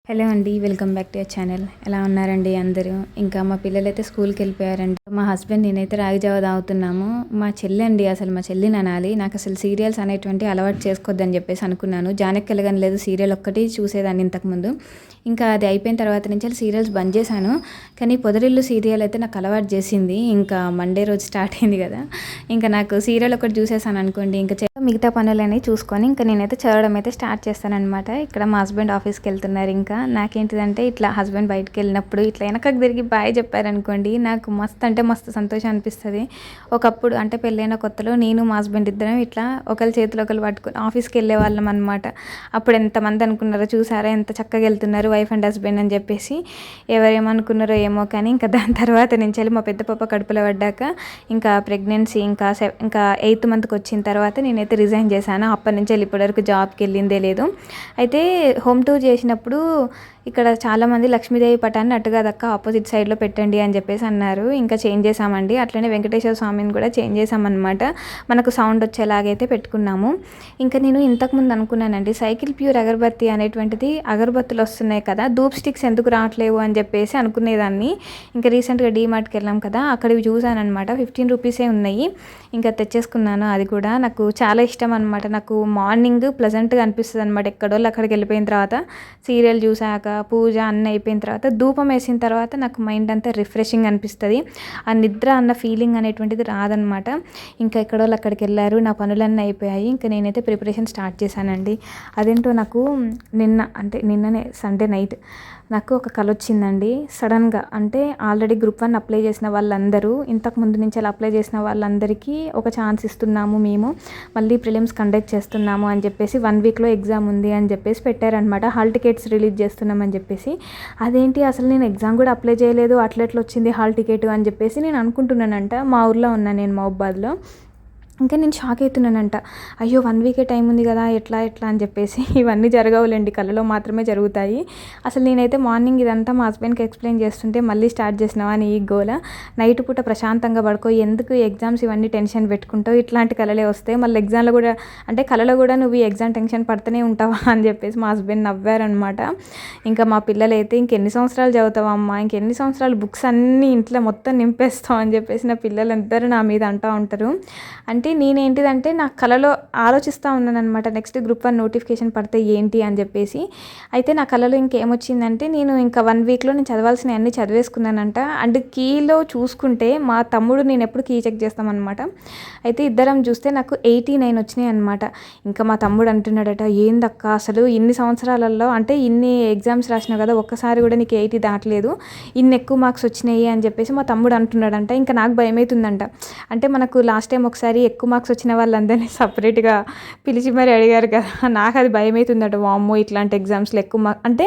Hello అండి, welcome back to your channel. ఎలా ఉన్నారండి అందరూ? ఇంకా మా పిల్లలైతే స్కూల్కి వెళ్ళిపోయారండి. మా హస్బెండ్ నేనైతే రాగి జావ తాగుతున్నాము. మా చెల్లి అండి, అసలు మా చెల్లిని అనాలి. నాకు అసలు సీరియల్స్ అనేటువంటి అలవాటు చేసుకోవద్దని చెప్పేసి అనుకున్నాను. జానకి వెళ్ళగానే లేదు, సీరియల్ ఒక్కటి చూసేదాన్ని ఇంతకుముందు. ఇంకా అది అయిపోయిన తర్వాత నుంచి సీరియల్స్ బంద్ చేశాను. కానీ పొదరిల్లు సీరియల్ అయితే నాకు అలవాటు చేసింది. ఇంకా మండే రోజు స్టార్ట్ అయింది కదా, ఇంకా నాకు సీరియల్ ఒకటి చూసేసాను అనుకోండి, ఇంకా మిగతా పనులన్నీ చూసుకొని ఇంకా నేనైతే చదవడం అయితే స్టార్ట్ చేస్తానన్నమాట. ఇక్కడ మా హస్బెండ్ ఆఫీస్కి వెళ్తున్నారు. ఇంకా నాకేంటిదంటే ఇట్లా హస్బెండ్ బయటకు వెళ్ళినప్పుడు ఇట్లా వెనకకు తిరిగి బాయ్ చెప్పారనుకోండి, నాకు మస్తు అంటే మస్తు సంతోషం అనిపిస్తుంది. ఒకప్పుడు అంటే పెళ్ళైన కొత్తలో నేను మా హస్బెండ్ ఇద్దరం ఇట్లా ఒకరి చేతిలో ఒకరు పట్టుకుని ఆఫీస్కి వెళ్ళే వాళ్ళం అనమాట. అప్పుడు ఎంతమంది అనుకున్నారో చూసారా, ఎంత చక్కగా వెళ్తున్నారు వైఫ్ అండ్ హస్బెండ్ అని చెప్పేసి. ఎవరేమనుకున్నారో ఏమో కానీ ఇంకా దాని తర్వాత నుంచి వెళ్ళి మా పెద్ద పాప కడుపులో పడ్డాక ఇంకా ప్రెగ్నెన్సీ ఇంకా 8th మంత్కి వచ్చిన తర్వాత నేనైతే రిజైన్ చేశాను. అప్పటి నుంచి వెళ్ళి ఇప్పటివరకు జాబ్కి వెళ్ళిందే లేదు. అయితే హోమ్ టూర్ చేసినప్పుడు ఇక్కడ చాలామంది లక్ష్మీదేవి పటాన్ని అటు కాదక్క ఆపోజిట్ సైడ్లో పెట్టండి అని చెప్పేసి అన్నారు. ఇంకా చేంజ్ చేసామండి. అట్లనే వెంకటేశ్వర స్వామిని కూడా చేంజ్ చేసామన్నమాట. మనకు సౌండ్ వచ్చేలాగైతే పెట్టుకున్నాము. ఇంకా నేను ఇంతకుముందు అనుకున్నానండి, సైకిల్ ప్యూర్ అగరబత్తి అనేటువంటిది అగరబత్తులు వస్తున్నాయి కదా, ధూప్ స్టిక్స్ ఎందుకు రావట్లేవు అని చెప్పేసి అనుకునేదాన్ని. ఇంకా రీసెంట్గా డీమార్ట్కి వెళ్ళాం కదా, అక్కడివి చూసానమాట. 15 రూపీసే ఉన్నాయి. ఇంకా తెచ్చేసుకున్నాను. అది కూడా నాకు చాలా ఇష్టం అనమాట. నాకు మార్నింగ్ ప్లెజెంట్గా అనిపిస్తుంది అనమాట. ఎక్కడోళ్ళు అక్కడికి వెళ్ళిపోయిన తర్వాత సీరియల్ చూసాక పూజ అన్నీ అయిపోయిన తర్వాత ధూపం వేసిన తర్వాత నాకు మైండ్ అంతా రిఫ్రెషింగ్ అనిపిస్తుంది. ఆ నిద్ర అన్న ఫీలింగ్ అనేటువంటిది రాదనమాట. ఇంకా ఎక్కడోళ్ళు అక్కడికి వెళ్ళారు, నా పనులన్నీ అయిపోయాయి. ఇంకా నేనైతే ప్రిపరేషన్ స్టార్ట్ చేశానండి. అదేంటో నాకు నిన్ననే సండే నైట్ నాకు ఒక కల వచ్చిందండి సడన్గా. అంటే ఆల్రెడీ గ్రూప్ 1 అప్లై చేసిన వాళ్ళందరూ, ఇంతకు ముందు నుంచి అలా అప్లై చేసిన వాళ్ళందరికీ ఒక ఛాన్స్ ఇస్తున్నాము మేము, మళ్ళీ ప్రిలిమ్స్ కండక్ట్ చేస్తున్నాము అని చెప్పేసి 1 వీక్లో ఎగ్జామ్ ఉంది అని చెప్పేసి పెట్టారనమాట. హాల్ టికెట్స్ రిలీజ్ చేస్తున్నామని చెప్పేసి. అదేంటి అసలు నేను ఎగ్జామ్ కూడా అప్లై చేయలేదు, అట్లెట్లా వచ్చింది హాల్ టికెట్ అని చెప్పేసి నేను అనుకుంటున్నానంట. మా ఊర్లో ఉన్నాను నేను, మహబూబాద్లో. ఇంకా నేను షాక్ అవుతున్నానంట. అయ్యో 1 వీకే టైం ఉంది కదా, ఎట్లా అని చెప్పేసి. ఇవన్నీ జరగవులేండి, కళలో మాత్రమే జరుగుతాయి. అసలు నేనైతే మార్నింగ్ ఇదంతా మా హస్బెండ్కి ఎక్స్ప్లెయిన్ చేస్తుంటే మళ్ళీ స్టార్ట్ చేసినావా అని ఈ గోల. నైట్ పూట ప్రశాంతంగా పడుకో, ఎందుకు ఎగ్జామ్స్ ఇవన్నీ టెన్షన్ పెట్టుకుంటావు, ఇట్లాంటి కళలే వస్తాయి, మళ్ళీ ఎగ్జామ్లో కూడా అంటే కళలో కూడా నువ్వు ఈ ఎగ్జామ్ టెన్షన్ పడుతూనే ఉంటావా అని చెప్పేసి మా హస్బెండ్ నవ్వారనమాట. ఇంకా మా పిల్లలైతే ఇంకెన్ని సంవత్సరాలు చదువుతావా అమ్మా, ఇంకెన్ని సంవత్సరాలు బుక్స్ అన్నీ ఇంట్లో మొత్తం నింపేస్తావు అని చెప్పేసి నా పిల్లలందరూ నా మీద అంటూ ఉంటారు. అంటే నేనేంటిదంటే నా కళలో ఆలోచిస్తూ ఉన్నాను అనమాట, నెక్స్ట్ గ్రూప్ 1 నోటిఫికేషన్ పడితే ఏంటి అని చెప్పేసి. అయితే నా కళలో ఇంకేమొచ్చిందంటే, నేను ఇంకా 1 వీక్లో నేను చదవాల్సినవి అన్నీ చదివేసుకున్నానంట. అండ్ కీలో చూసుకుంటే మా తమ్ముడు నేను ఎప్పుడు కీ చెక్ చేస్తామన్నమాట. అయితే ఇద్దరం చూస్తే నాకు 89 వచ్చినాయి అనమాట. ఇంకా మా తమ్ముడు అంటున్నాడట, ఏందక్క అసలు ఇన్ని సంవత్సరాలలో అంటే ఇన్ని ఎగ్జామ్స్ రాసినావు కదా, ఒక్కసారి కూడా నీకు 80 దాటలేదు, ఇన్ని ఎక్కువ మార్క్స్ వచ్చినాయి అని చెప్పేసి మా తమ్ముడు అంటున్నాడంట. ఇంకా నాకు భయం అవుతుందంట. అంటే మనకు లాస్ట్ టైం ఒకసారి ఎక్కువ మార్క్స్ వచ్చిన వాళ్ళందరినీ సపరేట్గా పిలిచి మరి అడిగారు కదా, నాకు అది భయం అవుతుందట. వామ్మో ఇట్లాంటి ఎగ్జామ్స్లో ఎక్కువ అంటే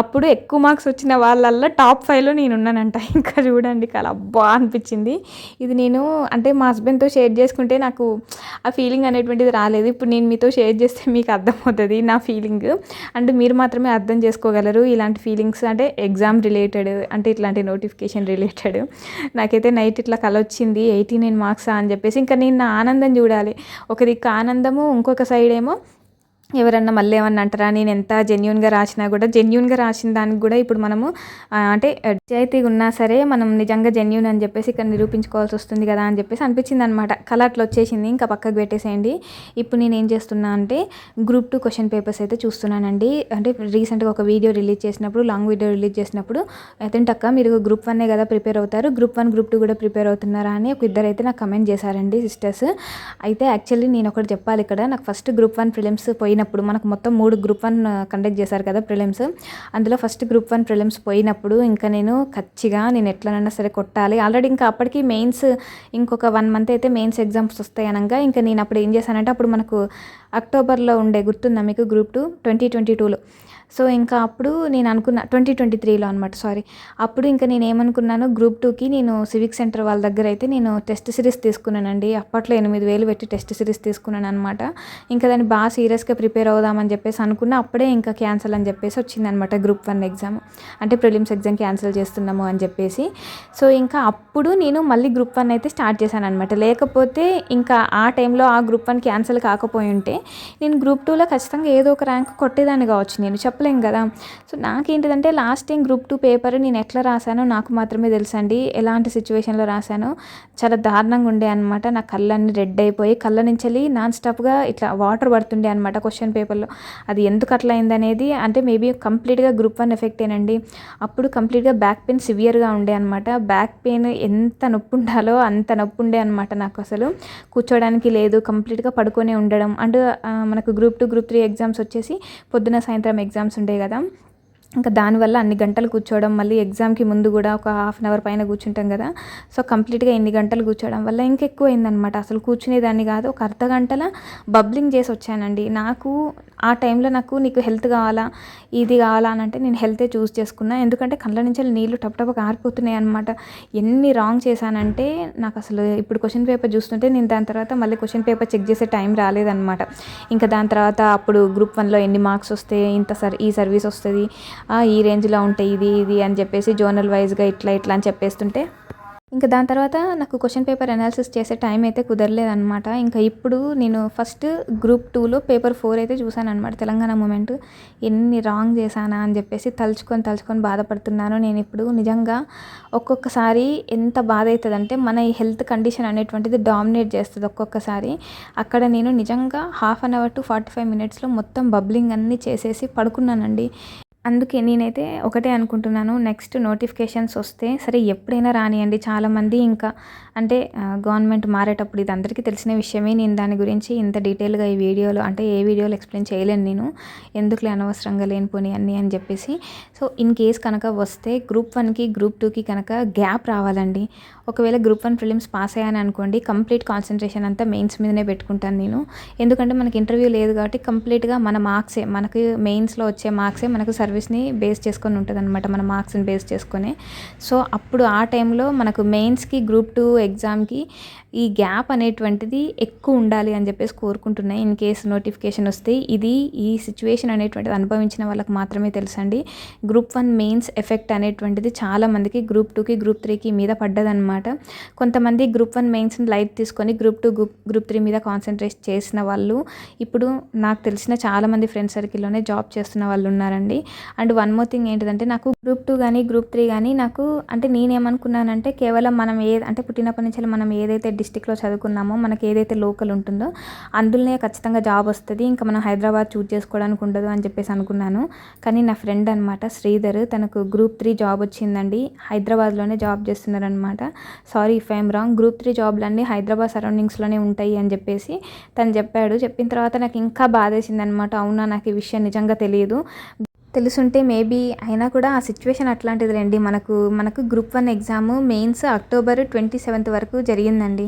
అప్పుడు ఎక్కువ మార్క్స్ వచ్చిన వాళ్ళల్లో టాప్ 5లో నేను ఉన్నానంట. ఇంకా చూడండి కల అబ్బా అనిపించింది. ఇది నేను అంటే మా హస్బెండ్తో షేర్ చేసుకుంటే నాకు ఆ ఫీలింగ్ అనేటువంటిది రాలేదు. ఇప్పుడు నేను మీతో షేర్ చేస్తే మీకు అర్థమవుతుంది నా ఫీలింగ్. అండ్ మీరు మాత్రమే అర్థం చేసుకోగలరు ఇలాంటి ఫీలింగ్స్, అంటే ఎగ్జామ్ రిలేటెడ్, అంటే ఇట్లాంటి నోటిఫికేషన్ రిలేటెడ్. నాకైతే నైట్ ఇట్లా కల వచ్చింది 89 మార్క్స్ అని చెప్పేసి. ఇంకా నేను నా ఆనందం చూడాలి. ఒక దిక్కు ఆనందము, ఇంకొక సైడ్ ఏమో ఎవరన్నా మళ్ళీ ఏమన్నా అంటారా, నేను ఎంత జెన్యూన్గా రాసినా కూడా, జెన్యూన్గా రాసిన దానికి కూడా ఇప్పుడు మనము అంటే నిజాయితీగా ఉన్నా సరే మనం నిజంగా జెన్యూన్ అని చెప్పేసి ఇక్కడ నిరూపించుకోవాల్సి వస్తుంది కదా అని చెప్పేసి అనిపించింది అనమాట. కళ అట్లా వచ్చేసింది. ఇంకా పక్కకు పెట్టేసేయండి. ఇప్పుడు నేను ఏం చేస్తున్నా అంటే గ్రూప్ 2 క్వశ్చన్ పేపర్స్ అయితే చూస్తున్నానండి. అంటే రీసెంట్గా ఒక వీడియో రిలీజ్ చేసినప్పుడు, లాంగ్ వీడియో రిలీజ్ చేసినప్పుడు, అదేంటక్క మీరు గ్రూప్ 1 కదా ప్రిపేర్ అవుతారు, గ్రూప్ 1 గ్రూప్ 2 కూడా ప్రిపేర్ అవుతున్నారా అని ఒక ఇద్దరు అయితే నాకు కమెంట్ చేశారండి, సిస్టర్స్. అయితే యాక్చువల్లీ నేను ఒకటి చెప్పాలి ఇక్కడ. నాకు ఫస్ట్ గ్రూప్ 1 ప్రిలిమ్స్ పోయినప్పుడు, మనకు మొత్తం 3 గ్రూప్ 1 కండక్ట్ చేశారు కదా ప్రిలిమ్స్, అందులో ఫస్ట్ గ్రూప్ 1 ప్రిలిమ్స్ పోయినప్పుడు ఇంకా నేను నేను ఎట్లనైనా సరే కొట్టాలి. ఆల్రెడీ ఇంకా అప్పటికి మెయిన్స్ ఇంకొక 1 మంత్ అయితే మెయిన్స్ ఎగ్జామ్స్ వస్తాయి అనగా, ఇంకా నేను అప్పుడు ఏం చేశానంటే, అప్పుడు మనకు అక్టోబర్లో ఉండే, గుర్తుందా మీకు, గ్రూప్ 2 2022లో. సో ఇంకా అప్పుడు నేను అనుకున్న 2023లో అనమాట, సారీ. అప్పుడు ఇంకా నేను ఏమనుకున్నాను, గ్రూప్ 2కి నేను సివిక్ సెంటర్ వాళ్ళ దగ్గర అయితే నేను టెస్ట్ సిరీస్ తీసుకున్నానండి. అప్పట్లో 8,000 పెట్టి టెస్ట్ సిరీస్ తీసుకున్నాను అనమాట. ఇంకా దాన్ని బాగా సీరియస్గా ప్రిపేర్ అవుదామని చెప్పేసి అనుకున్న, అప్పుడే ఇంకా క్యాన్సిల్ అని చెప్పేసి వచ్చిందనమాట గ్రూప్ 1 ఎగ్జామ్. అంటే ప్రిలిమ్స్ ఎగ్జామ్ క్యాన్సిల్ చేస్తున్నాము అని చెప్పేసి. సో ఇంకా అప్పుడు నేను మళ్ళీ గ్రూప్ 1 అయితే స్టార్ట్ చేశాను అనమాట. లేకపోతే ఇంకా ఆ టైంలో ఆ గ్రూప్ 1 క్యాన్సిల్ కాకపోయి ఉంటే నేను గ్రూప్ 2లో ఖచ్చితంగా ఏదో ఒక ర్యాంక్ కొట్టేదాన్ని కావచ్చు. నేను చెప్పలేం కదా. సో నాకేంటిదంటే లాస్ట్ టైం గ్రూప్ 2 పేపర్ నేను ఎట్లా రాసానో నాకు మాత్రమే తెలుసండి. ఎలాంటి సిచ్యువేషన్లో రాసానో చాలా దారుణంగా ఉండే అనమాట. నా కళ్ళన్నీ రెడ్ అయిపోయి కళ్ళ నుంచి నాన్ స్టాప్గా ఇట్లా వాటర్ పడుతుండే అనమాట క్వశ్చన్ పేపర్లో. అది ఎందుకు అట్లా అయిందనేది అంటే మేబీ కంప్లీట్గా గ్రూప్ 1 ఎఫెక్టేనండి. అప్పుడు కంప్లీట్గా బ్యాక్ పెయిన్ సివియర్గా ఉండే అనమాట. బ్యాక్ పెయిన్ ఎంత నొప్పి ఉండాలో అంత నొప్పి ఉండే అనమాట. నాకు అసలు కూర్చోడానికి లేదు, కంప్లీట్గా పడుకొని ఉండడం. అండ్ మనకు గ్రూప్ 2 గ్రూప్ 3 ఎగ్జామ్స్ వచ్చేసి పొద్దున సాయంత్రం ఎగ్జామ్స్ ఉండే కదా. ఇంకా దానివల్ల అన్ని గంటలు కూర్చోవడం, మళ్ళీ ఎగ్జామ్కి ముందు కూడా ఒక హాఫ్ అన్ అవర్ పైన కూర్చుంటాం కదా. సో కంప్లీట్గా ఇన్ని గంటలు కూర్చోవడం వల్ల ఇంకెక్కువ అయిందనమాట. అసలు కూర్చునేదాన్ని కాదు. ఒక అర్ధ గంటల బబ్లింగ్ చేసి వచ్చానండి. నాకు ఆ టైంలో నీకు హెల్త్ కావాలా, ఇది కావాలా అని అంటే నేను హెల్తే చూస్ చేసుకున్నా. ఎందుకంటే కళ్ళ నుంచి నీళ్ళు టపటప కారిపోతున్నాయి అనమాట. ఎన్ని రాంగ్ చేశానంటే నాకు అసలు ఇప్పుడు క్వశ్చన్ పేపర్ చూస్తుంటే నేను దాని తర్వాత మళ్ళీ క్వశ్చన్ పేపర్ చెక్ చేసే టైం రాలేదనమాట. ఇంకా దాని తర్వాత అప్పుడు గ్రూప్ 1లో ఎన్ని మార్క్స్ వస్తే ఈ సర్వీస్ వస్తుంది, ఈ రేంజ్లో ఉంటాయి, ఇది అని చెప్పేసి జోనల్ వైజ్గా ఇట్లా అని చెప్పేస్తుంటే ఇంకా దాని తర్వాత నాకు క్వశ్చన్ పేపర్ అనాలిసిస్ చేసే టైం అయితే కుదరలేదనమాట. ఇంకా ఇప్పుడు నేను ఫస్ట్ గ్రూప్ 2లో పేపర్ 4 అయితే చూసాను అనమాట. తెలంగాణ మూమెంట్ ఎన్ని రాంగ్ చేశానా అని చెప్పేసి తలుచుకొని బాధపడుతున్నాను నేను ఇప్పుడు. నిజంగా ఒక్కొక్కసారి ఎంత బాధ అవుతుందంటే మన ఈ హెల్త్ కండిషన్ అనేటువంటిది డామినేట్ చేస్తుంది ఒక్కొక్కసారి. అక్కడ నేను నిజంగా హాఫ్ అన్ అవర్ టు 45 మినిట్స్లో మొత్తం బబ్లింగ్ అన్నీ చేసేసి పడుకున్నానండి. అందుకే నేనైతే ఒకటే అనుకుంటున్నాను, నెక్స్ట్ నోటిఫికేషన్స్ వస్తే సరే ఎప్పుడైనా రానియండి. చాలామంది ఇంకా అంటే గవర్నమెంట్ మారేటప్పుడు ఇది అందరికీ తెలిసిన విషయమే. నేను దాని గురించి ఇంత డీటెయిల్గా ఈ వీడియోలో అంటే ఏ వీడియోలో ఎక్స్ప్లెయిన్ చేయలేను నేను, ఎందుకులే అనవసరంగా లేనిపోని అన్నీ అని చెప్పేసి. సో ఇన్ కేస్ కనుక వస్తే గ్రూప్ 1కి గ్రూప్ 2కి కనుక గ్యాప్ రావాలండి. ఒకవేళ గ్రూప్ 1 ప్రిలిమ్స్ పాస్ అయ్యాను అనుకోండి, కంప్లీట్ కాన్సన్ట్రేషన్ అంతా మెయిన్స్ మీదనే పెట్టుకుంటాను నేను. ఎందుకంటే మనకి ఇంటర్వ్యూ లేదు కాబట్టి కంప్లీట్గా మన మార్క్సే, మనకి మెయిన్స్లో వచ్చే మార్క్సే మనకు సర్వీస్ని బేస్ చేసుకొని ఉంటుంది అనమాట, మన మార్క్స్ని బేస్ చేసుకొని. సో అప్పుడు ఆ టైంలో మనకు మెయిన్స్కి గ్రూప్ 2 ఎగ్జామ్కి ఈ గ్యాప్ అనేటువంటిది ఎక్కువ ఉండాలి అని చెప్పేసి కోరుకుంటున్నాయి. ఇన్ కేసు నోటిఫికేషన్ వస్తే ఈ సిచ్యువేషన్ అనేటువంటిది అనుభవించిన వాళ్ళకి మాత్రమే తెలుసండి. గ్రూప్ 1 మెయిన్స్ ఎఫెక్ట్ అనేటువంటిది చాలామందికి గ్రూప్ 2కి గ్రూప్ 3కి మీద పడ్డదనమాట. కొంతమంది గ్రూప్ 1 మెయిన్స్ని లైట్ తీసుకొని గ్రూప్ 2 గ్రూప్ 3 మీద కాన్సన్ట్రేట్ చేసిన వాళ్ళు ఇప్పుడు నాకు తెలిసిన చాలామంది ఫ్రెండ్స్ సర్కిల్లోనే జాబ్ చేస్తున్న వాళ్ళు ఉన్నారండి. అండ్ వన్ మోర్ థింగ్ ఏంటిదంటే నాకు గ్రూప్ 2 కానీ గ్రూప్ 3 కానీ నాకు అంటే నేనేమనుకున్నానంటే కేవలం మనం అంటే పుట్టినప్పటి నుంచి మనం ఏదైతే డిస్టిక్లో చదువుకున్నామో మనకి ఏదైతే లోకల్ ఉంటుందో అందులోనే ఖచ్చితంగా జాబ్ వస్తుంది, ఇంకా మనం హైదరాబాద్ చూజ్ చేసుకోవడానికి ఉండదు అని చెప్పేసి అనుకున్నాను. కానీ నా ఫ్రెండ్ అనమాట శ్రీధర్, తనకు గ్రూప్ 3 జాబ్ వచ్చిందండి. హైదరాబాద్లోనే జాబ్ చేస్తున్నారనమాట. Sorry if I'm wrong, group 3 జాబ్లన్నీ హైదరాబాద్ సరౌండింగ్స్లోనే ఉంటాయి అని చెప్పేసి తను చెప్పాడు. చెప్పిన తర్వాత నాకు ఇంకా బాధేసింది అనమాట. అవునా, నాకు ఈ విషయం నిజంగా తెలియదు. తెలుసుంటే మేబీ అయినా కూడా ఆ సిచ్యువేషన్ అట్లాంటిది రండి. మనకు గ్రూప్ 1 ఎగ్జామ్ మెయిన్స్ అక్టోబర్ 27 వరకు జరిగిందండి.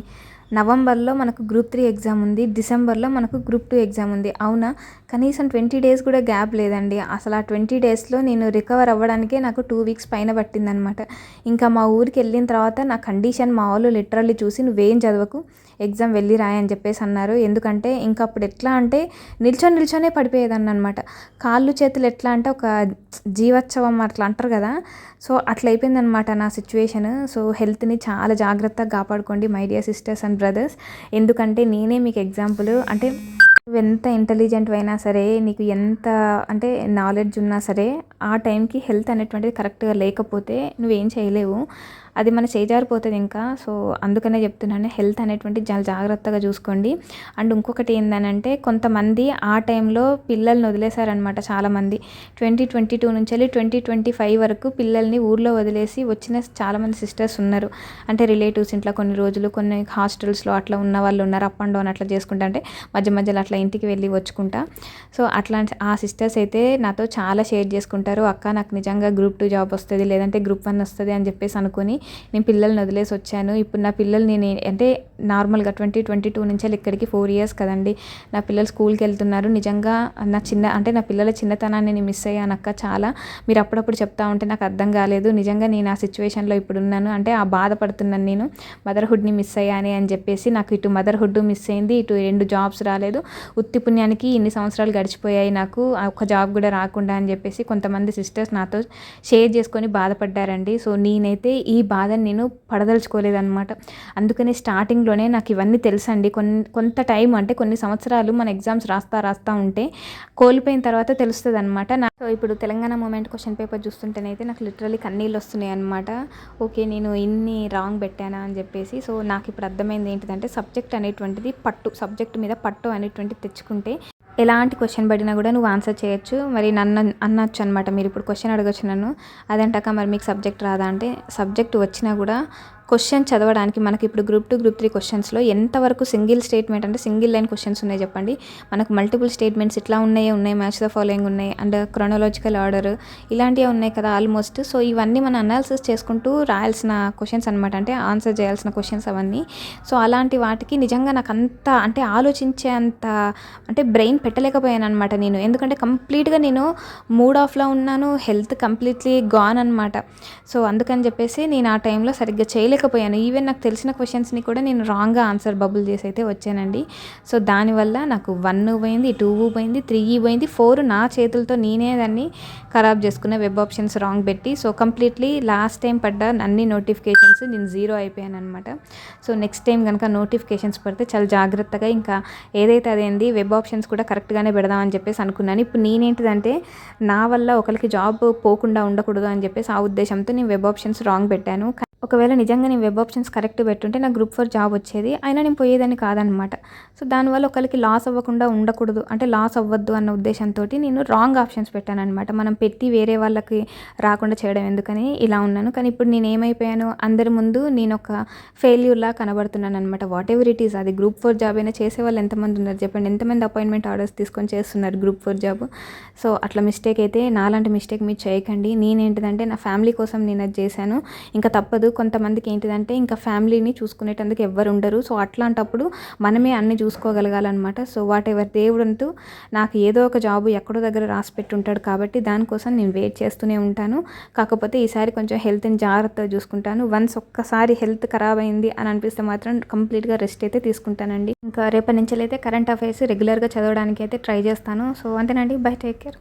నవంబర్లో మనకు గ్రూప్ 3 ఎగ్జామ్ ఉంది, డిసెంబర్లో మనకు గ్రూప్ 2 ఎగ్జామ్ ఉంది. అవునా, కనీసం 20 డేస్ కూడా గ్యాప్ లేదండి. అసలు ఆ 20 డేస్లో నేను రికవర్ అవ్వడానికే నాకు 2 వీక్స్ పైన పట్టిందనమాట. ఇంకా మా ఊరికి వెళ్ళిన తర్వాత నా కండిషన్ మా వాళ్ళు లిటరల్లీ చూసి నువ్వేం చదవకు, ఎగ్జామ్ వెళ్ళి రాయని చెప్పేసి అన్నారు. ఎందుకంటే ఇంకా అప్పుడు ఎట్లా అంటే నిల్చొనే పడిపోయేదాన్ని అనమాట. కాళ్ళు చేతులు ఎట్లా అంటే ఒక జీవోత్సవం అట్లా అంటారు కదా, సో అట్లా అయిపోయిందనమాట నా సిచ్యువేషన్. సో హెల్త్ని చాలా జాగ్రత్తగా కాపాడుకోండి my dear sisters and brothers. ఎందుకంటే నేనే మీకు ఎగ్జాంపుల్. అంటే నువ్వెంత ఇంటెలిజెంట్ అయినా సరే, నీకు ఎంత అంటే నాలెడ్జ్ ఉన్నా సరే, ఆ టైంకి హెల్త్ అనేటువంటిది కరెక్ట్గా లేకపోతే నువ్వేం చేయలేవు. అది మన చేజారిపోతుంది ఇంకా. సో అందుకనే చెప్తున్నాను, హెల్త్ అనేటువంటిది చాలా జాగ్రత్తగా చూసుకోండి. అండ్ ఇంకొకటి ఏంటంటే కొంతమంది ఆ టైంలో పిల్లల్ని వదిలేశారనమాట. చాలామంది 2022 నుంచి వెళ్ళి 2025 వరకు పిల్లల్ని ఊర్లో వదిలేసి వచ్చిన చాలామంది సిస్టర్స్ ఉన్నారు. అంటే రిలేటివ్స్ ఇంట్లో కొన్ని రోజులు, కొన్ని హాస్టల్స్లో అట్లా ఉన్న వాళ్ళు ఉన్నారు. అప్ అండ్ డౌన్ అట్లా చేసుకుంటా, అంటే మధ్యలో అట్లా ఇంటికి వెళ్ళి వచ్చుకుంటా. సో అట్లాంటి ఆ సిస్టర్స్ అయితే నాతో చాలా షేర్ చేసుకుంటారు. అక్క నాకు నిజంగా గ్రూప్ 2 జాబ్ వస్తుంది, లేదంటే గ్రూప్ 1 వస్తుంది అని చెప్పేసి అనుకుని నేను పిల్లల్ని వదిలేసి వచ్చాను. ఇప్పుడు నా పిల్లలు నేను అంటే నార్మల్గా 2022 నుంచి ఇక్కడికి 4 ఇయర్స్ కదండి. నా పిల్లలు స్కూల్కి వెళ్తున్నారు. నిజంగా నా పిల్లల చిన్నతనాన్ని నేను మిస్ అయ్యాను అక్క చాలా. మీరు అప్పుడప్పుడు చెప్తా ఉంటే నాకు అర్థం కాలేదు. నిజంగా నేను ఆ సిచ్యువేషన్లో ఇప్పుడు ఉన్నాను. అంటే ఆ బాధపడుతున్నాను నేను, మదర్హుడ్ని మిస్ అయ్యానే అని చెప్పేసి. నాకు ఇటు మదర్హుడ్ మిస్ అయింది, ఇటు 2 జాబ్స్ రాలేదు. ఉత్తి పుణ్యానికి ఇన్ని సంవత్సరాలు గడిచిపోయాయి నాకు ఒక జాబ్ కూడా రాకుండా అని చెప్పేసి కొంతమంది సిస్టర్స్ నాతో షేర్ చేసుకొని బాధపడ్డారండి. సో నేనైతే ఈ బాధని నేను పడదలుచుకోలేదనమాట. అందుకని స్టార్టింగ్‌లోనే నాకు ఇవన్నీ తెలుసండి. కొంత టైం అంటే కొన్ని సంవత్సరాలు మన ఎగ్జామ్స్ రాస్తా ఉంటే కోల్పోయిన తర్వాత తెలుస్తదనమాట. సో, ఇప్పుడు తెలంగాణ మూమెంట్ క్వెషన్ పేపర్ చూస్తుంటేనైతే నాకు లిటరల్లీ కన్నీళ్ళొస్తున్నాయి అనమాట. ఓకే, నేను ఇన్ని రాంగ్ పెట్టానా అని చెప్పేసి. సో, నాకు ఇప్పుడు అర్థమైంది ఏంటిదంటే సబ్జెక్ట్ అనేటువంటిది సబ్జెక్ట్ మీద పట్టు అనేటువంటిది తెచ్చుకుంటే ఎలాంటి క్వెషన్ పడినా కూడా నువ్వు ఆన్సర్ చేయొచ్చు. మరి నన్ను అనొచ్చు అనమాట, మీరు ఇప్పుడు క్వెషన్ అడగొచ్చు నన్ను, అదంటాక మరి మీకు సబ్జెక్ట్ రాదా అంటే, సబ్జెక్ట్ వచ్చినా కూడా క్వెషన్ చదవడానికి మనకి ఇప్పుడు గ్రూప్ 2, గ్రూప్ 3 క్వెషన్స్‌లో ఎంతవరకు సింగిల్ స్టేట్మెంట్ అంటే సింగిల్ లైన్ క్వెషన్స్ ఉన్నాయి చెప్పండి. మనకు మల్టిపుల్ స్టేట్మెంట్స్ ఇట్లా ఉన్నాయి, మ్యాచ్ ద ఫాలోయింగ్ ఉన్నాయి, అండ్ క్రోనాలజికల్ ఆర్డర్ ఇలాంటివి ఉన్నాయి కదా ఆల్మోస్ట్. సో, ఇవన్నీ మనం అనాలిసిస్ చేసుకుంటూ రాయాల్సిన క్వెషన్స్ అనమాట. అంటే ఆన్సర్ చేయాల్సిన క్వెషన్స్ అవన్నీ. సో, అలాంటి వాటికి నిజంగా నాకు అంత అంటే ఆలోచించే అంత అంటే బ్రెయిన్ పెట్టలేకపోయాను అనమాట నేను. ఎందుకంటే కంప్లీట్‌గా నేను మూడ్ ఆఫ్‌లో ఉన్నాను. హెల్త్ కంప్లీట్‌లీ గాన్ అనమాట. సో, అందుకని చెప్పేసి నేను ఆ టైంలో సరిగ్గా చేయలేకపోయాను. ఈవెన్ నాకు తెలిసిన క్వెషన్స్‌ని కూడా నేను రాంగ్‌గా ఆన్సర్ బబుల్ చేసి అయితే వచ్చానండి. సో, దానివల్ల నాకు 1 పోయింది, 2 పోయింది, 3 పోయింది, 4 నా చేతులతో నేనే దాన్ని ఖరాబ్ చేసుకున్న వెబ్ ఆప్షన్స్ రాంగ్ పెట్టి. సో, కంప్లీట్‌లీ లాస్ట్ టైం పడ్డ అన్ని నోటిఫికేషన్స్ నేను 0 అయిపోయాననమాట. సో, నెక్స్ట్ టైం కనుక నోటిఫికేషన్స్ పడితే చాలా జాగ్రత్తగా ఇంకా ఏదైతే అదేంది వెబ్ ఆప్షన్స్ కూడా కరెక్ట్‌గానే పెడదామని చెప్పేసి అనుకున్నాను. ఇప్పుడు నేనేంటిదంటే నా వల్ల ఒకరికి జాబ్ పోకుండా ఉండకూడదు అని చెప్పేసి ఆ ఉద్దేశంతో నేను వెబ్ ఆప్షన్స్ రాంగ్ పెట్టాను. ఒకవేళ నిజంగా నేను వెబ్ ఆప్షన్స్ కరెక్ట్ పెట్టుంటే నాకు గ్రూప్ 4 జాబ్ వచ్చేది. అయినా నేను పోయేదాన్ని కాదనమాట. సో, దానివల్ల ఒకరికి లాస్ అవ్వకుండా ఉండకూడదు, అంటే లాస్ అవ్వద్దు అన్న ఉద్దేశంతోటి నేను రాంగ్ ఆప్షన్స్ పెట్టాననమాట. మనం పెట్టి వేరే వాళ్ళకి రాకుండా చేయడం ఎందుకని ఇలా ఉన్నాను. కానీ ఇప్పుడు నేను ఏమైపోయాను, అందరి ముందు నేను ఒక ఫెయిల్యూర్‌లా కనబడుతున్నాను అనమాట. వాట్ ఎవర్ ఇట్ ఈస్, అది గ్రూప్ 4 జాబ్ అయినా చేసేవాళ్ళు ఎంతమంది ఉన్నారు చెప్పండి. ఎంతమంది అపాయింట్మెంట్ ఆర్డర్స్ తీసుకొని చేస్తున్నారు గ్రూప్ 4 జాబ్. సో, అట్లా మిస్టేక్ అయితే నాలాంటి మిస్టేక్ మీరు చేయకండి. నేనేంటిదంటే నా ఫ్యామిలీ కోసం నేను అది చేశాను. ఇంకా తప్పదు. కొంతమందికి ఏంటిదంటే ఇంకా ఫ్యామిలీని చూసుకునేటందుకు ఎవ్వరు ఉండరు. సో, అట్లాంటప్పుడు మనమే అన్నీ చూసుకోగలగాలన్నమాట. సో, వాట్ ఎవర్ దేవుడంటూ నాకు ఏదో ఒక జాబ్ ఎక్కడో దగ్గర రాసి పెట్టుంటాడు కాబట్టి దానికోసం నేను వెయిట్ చేస్తూనే ఉంటాను. కాకపోతే ఈసారి కొంచెం హెల్త్‌ని జాగ్రత్తగా చూసుకుంటాను. వన్స్ ఒక్కసారి హెల్త్ ఖరాబ్ అయింది అని అనిపిస్తే మాత్రం కంప్లీట్‌గా రెస్ట్ అయితే తీసుకుంటానండి. ఇంకా రేపటి నుంచెలైతే కరెంట్ అఫైర్స్ రెగ్యులర్‌గా చదవడానికి అయితే ట్రై చేస్తాను. సో, అంతేనండి. By, take care.